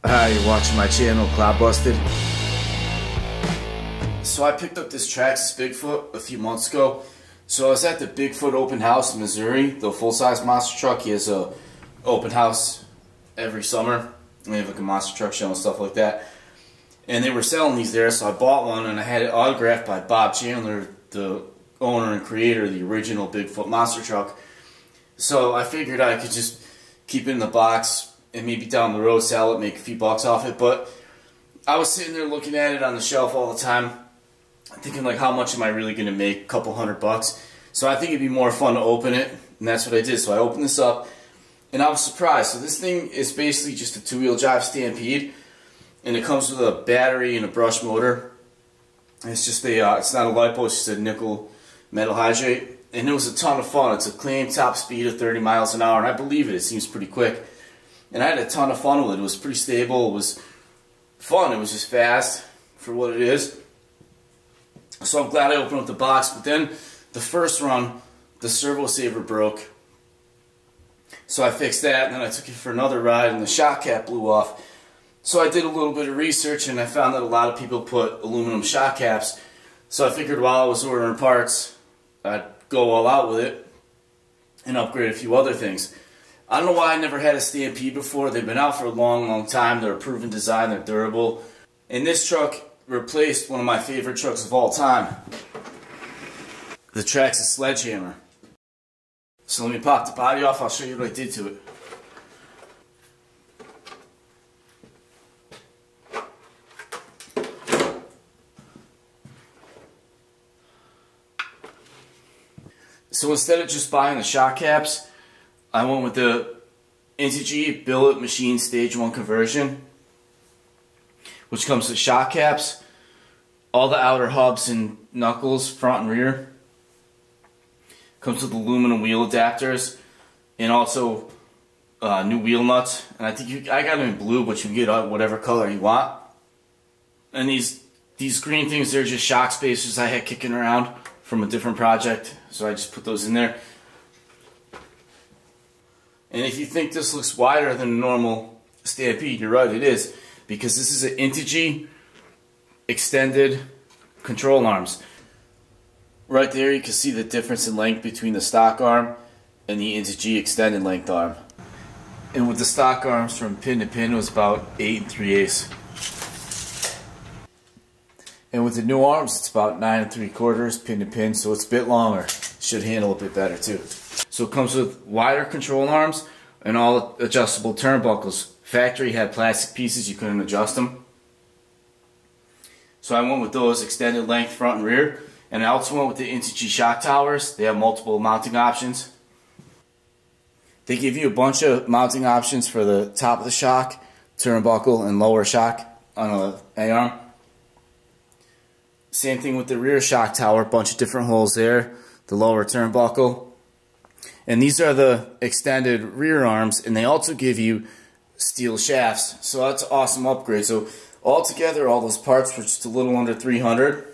Hi, you're watching my channel, Cloud Busted. So I picked up this Traxxas Bigfoot a few months ago. So I was at the Bigfoot open house in Missouri, the full-size monster truck. He has a open house every summer. They have like a monster truck show and stuff like that. And they were selling these there, so I bought one and I had it autographed by Bob Chandler, the owner and creator of the original Bigfoot monster truck. So I figured I could just keep it in the box and maybe down the road sell it, make a few bucks off it. But I was sitting there looking at it on the shelf all the time, thinking like, how much am I really going to make? A couple $100. So I think it'd be more fun to open it, and that's what I did. So I opened this up, and I was surprised. So this thing is basically just a two-wheel drive Stampede, and it comes with a battery and a brush motor. And it's just a, it's not a LiPo, it's just a nickel metal hydrate. And it was a ton of fun. It's a clean top speed of 30 miles an hour, and I believe it. It seems pretty quick. And I had a ton of fun with it. It was pretty stable. It was fun. It was just fast for what it is. So I'm glad I opened up the box. But then the first run, the servo saver broke. So I fixed that, and then I took it for another ride, and the shock cap blew off. So I did a little bit of research, and I found that a lot of people put aluminum shock caps. So I figured while I was ordering parts, I'd go all out with it and upgrade a few other things. I don't know why I never had a Stampede before. They've been out for a long, long time. They're a proven design. They're durable. And this truck replaced one of my favorite trucks of all time, the Traxxas Sledgehammer. So let me pop the body off. I'll show you what I did to it. So instead of just buying the shock caps, I went with the Integy billet machine stage 1 conversion, which comes with shock caps, all the outer hubs and knuckles, front and rear. Comes with aluminum wheel adapters, and also new wheel nuts. And I think I got them in blue, but you can get whatever color you want. And these green things, they're just shock spacers I had kicking around from a different project, so I just put those in there. And if you think this looks wider than a normal Stampede, you're right, it is, because this is an Integy extended control arms. Right there you can see the difference in length between the stock arm and the Integy extended length arm. And with the stock arms from pin to pin, it was about 8 3/8. And with the new arms, it's about 9 3/4 pin to pin, so it's a bit longer. Should handle a bit better too. So it comes with wider control arms and all adjustable turnbuckles. Factory had plastic pieces, you couldn't adjust them. So I went with those extended length front and rear. And I also went with the Integy shock towers. They have multiple mounting options. They give you a bunch of mounting options for the top of the shock, turnbuckle, and lower shock on a A-arm. Same thing with the rear shock tower, a bunch of different holes there, the lower turnbuckle. And these are the extended rear arms, and they also give you steel shafts. So that's an awesome upgrade. So altogether, all those parts were just a little under $300.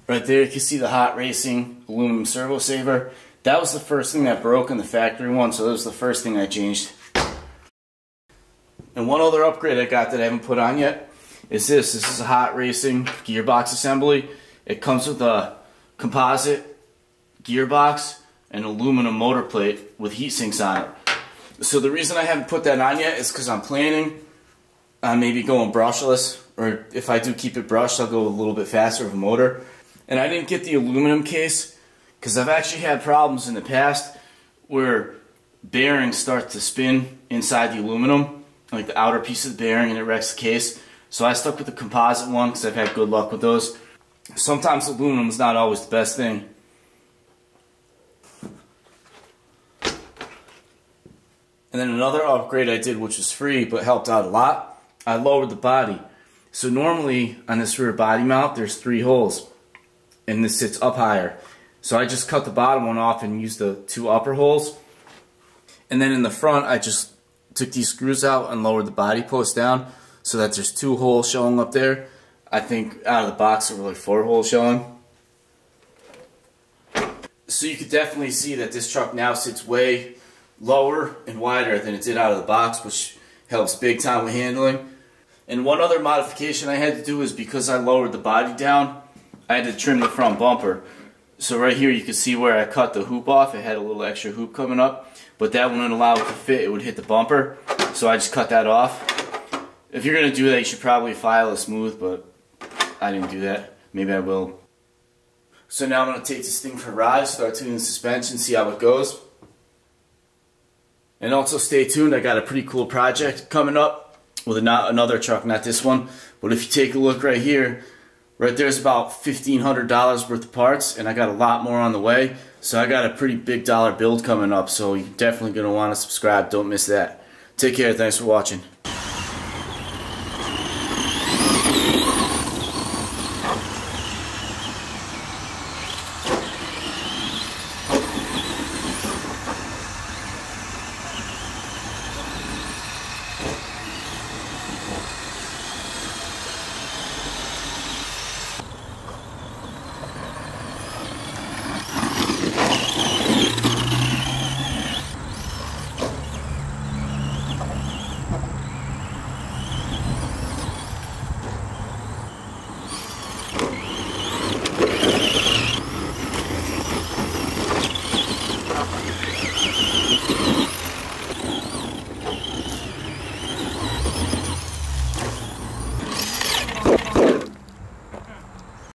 Right there you can see the Hot Racing aluminum servo saver. That was the first thing that broke in the factory one, so that was the first thing I changed. And one other upgrade I got that I haven't put on yet is this. This is a Hot Racing gearbox assembly. It comes with a composite gearbox and aluminum motor plate with heat sinks on it. So the reason I haven't put that on yet is because I'm planning on maybe going brushless, or if I do keep it brushed, I'll go a little bit faster with a motor. And I didn't get the aluminum case because I've actually had problems in the past where bearings start to spin inside the aluminum, like the outer piece of the bearing, and it wrecks the case. So I stuck with the composite one because I've had good luck with those. Sometimes aluminum is not always the best thing. And then another upgrade I did, which was free but helped out a lot, I lowered the body. So normally on this rear body mount there's 3 holes, and this sits up higher. So I just cut the bottom one off and used the 2 upper holes. And then in the front I just took these screws out and lowered the body post down so that there's 2 holes showing up there. I think out of the box there were like 4 holes showing. So you could definitely see that this truck now sits way lower and wider than it did out of the box, which Helps big time with handling. And one other modification I had to do is because I lowered the body down, I had to trim the front bumper. So right here you can see where I cut the hoop off. It had a little extra hoop coming up, but that wouldn't allow it to fit. It would hit the bumper. So I just cut that off. If you're going to do that, you should probably file it smooth, but I didn't do that. Maybe I will. So now I'm going to take this thing for a ride, start tuning the suspension, see how it goes. And also stay tuned, I got a pretty cool project coming up with another truck, not this one. But if you take a look right here, right there's about $1,500 worth of parts, and I got a lot more on the way. So I got a pretty big dollar build coming up, so you're definitely going to want to subscribe. Don't miss that. Take care, thanks for watching.